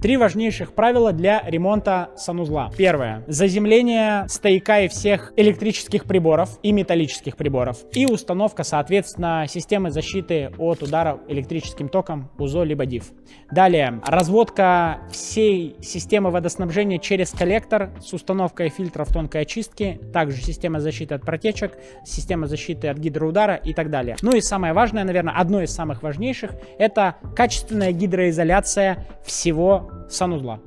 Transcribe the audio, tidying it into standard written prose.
Три важнейших правила для ремонта санузла. Первое. Заземление стояка и всех электрических приборов и металлических приборов. И установка, соответственно, системы защиты от удара электрическим током УЗО либо ДИФ. Далее. Разводка всей системы водоснабжения через коллектор с установкой фильтров тонкой очистки. Также система защиты от протечек, система защиты от гидроудара и так далее. Ну и самое важное, наверное, одно из самых важнейших, это качественная гидроизоляция всего санузла.